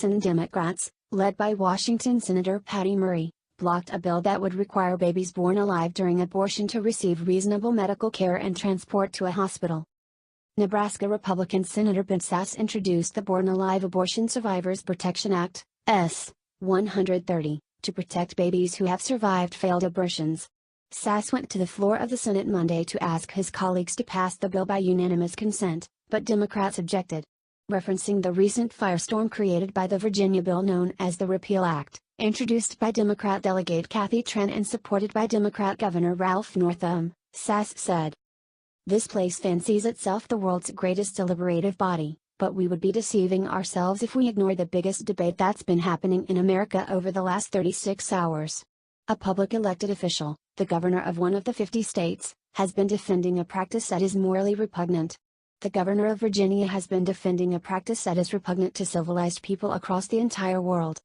Senate Democrats, led by Washington Senator Patty Murray, blocked a bill that would require babies born alive during abortion to receive reasonable medical care and transport to a hospital. Nebraska Republican Senator Ben Sasse introduced the Born Alive Abortion Survivors Protection Act, S. 130, to protect babies who have survived failed abortions. Sasse went to the floor of the Senate Monday to ask his colleagues to pass the bill by unanimous consent, but Democrats objected. Referencing the recent firestorm created by the Virginia bill known as the Repeal Act, introduced by Democrat Delegate Kathy Trenn and supported by Democrat Governor Ralph Northam, Sasse said, "This place fancies itself the world's greatest deliberative body, but we would be deceiving ourselves if we ignore the biggest debate that's been happening in America over the last 36 hours. A public elected official, the governor of one of the 50 states, has been defending a practice that is morally repugnant. The governor of Virginia has been defending a practice that is repugnant to civilized people across the entire world."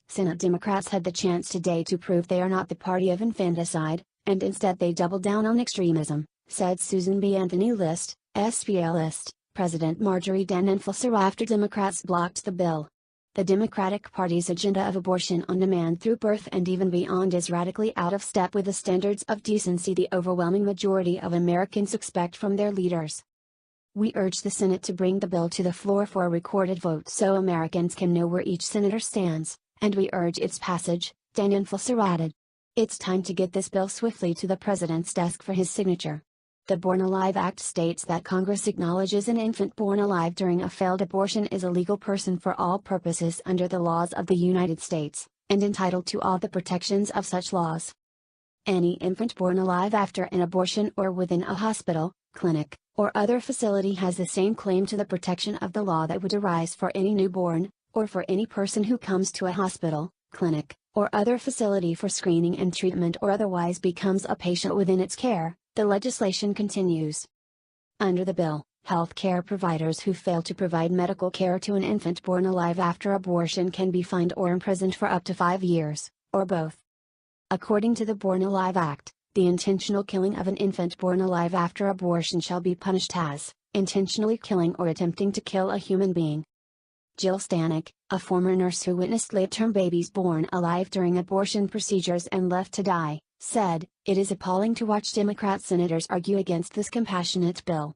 Senate Democrats had the chance today to prove they are not the party of infanticide, and instead they doubled down on extremism, said Susan B. Anthony List, SPL List, President Marjorie Dannenfelser after Democrats blocked the bill. The Democratic Party's agenda of abortion on demand through birth and even beyond is radically out of step with the standards of decency the overwhelming majority of Americans expect from their leaders. "We urge the Senate to bring the bill to the floor for a recorded vote so Americans can know where each senator stands, and we urge its passage," Dannenfelser added. "It's time to get this bill swiftly to the president's desk for his signature." The Born Alive Act states that Congress acknowledges an infant born alive during a failed abortion is a legal person for all purposes under the laws of the United States, and entitled to all the protections of such laws. Any infant born alive after an abortion or within a hospital, clinic, or other facility has the same claim to the protection of the law that would arise for any newborn, or for any person who comes to a hospital, clinic, or other facility for screening and treatment or otherwise becomes a patient within its care, the legislation continues. Under the bill, health care providers who fail to provide medical care to an infant born alive after abortion can be fined or imprisoned for up to 5 years, or both. According to the Born Alive Act, the intentional killing of an infant born alive after abortion shall be punished as intentionally killing or attempting to kill a human being. Jill Stanek, a former nurse who witnessed late-term babies born alive during abortion procedures and left to die, said, "It is appalling to watch Democrat senators argue against this compassionate bill.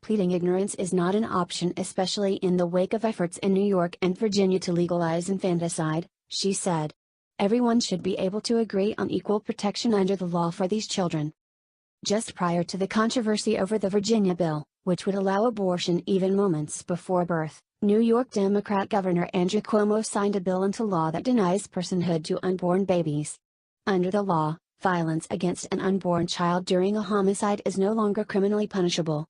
Pleading ignorance is not an option, especially in the wake of efforts in New York and Virginia to legalize infanticide," she said. "Everyone should be able to agree on equal protection under the law for these children." Just prior to the controversy over the Virginia bill, which would allow abortion even moments before birth, New York Democrat Governor Andrew Cuomo signed a bill into law that denies personhood to unborn babies. Under the law, violence against an unborn child during a homicide is no longer criminally punishable.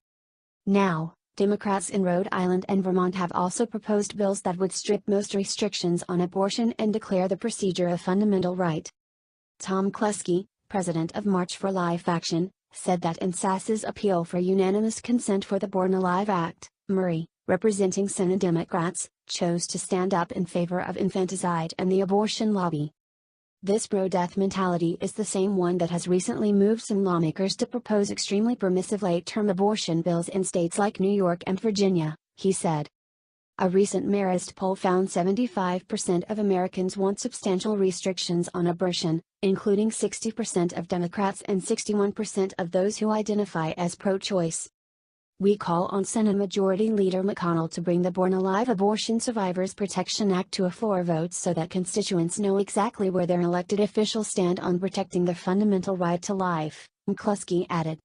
Now, Democrats in Rhode Island and Vermont have also proposed bills that would strip most restrictions on abortion and declare the procedure a fundamental right. Tom Kluski, president of March for Life Action, said that in Sasse's appeal for unanimous consent for the Born Alive Act, Murray, representing Senate Democrats, chose to stand up in favor of infanticide and the abortion lobby. This pro-death mentality is the same one that has recently moved some lawmakers to propose extremely permissive late-term abortion bills in states like New York and Virginia, he said. A recent Marist poll found 75% of Americans want substantial restrictions on abortion, including 60% of Democrats and 61% of those who identify as pro-choice. "We call on Senate Majority Leader McConnell to bring the Born Alive Abortion Survivors Protection Act to a floor vote so that constituents know exactly where their elected officials stand on protecting their fundamental right to life," McCluskey added.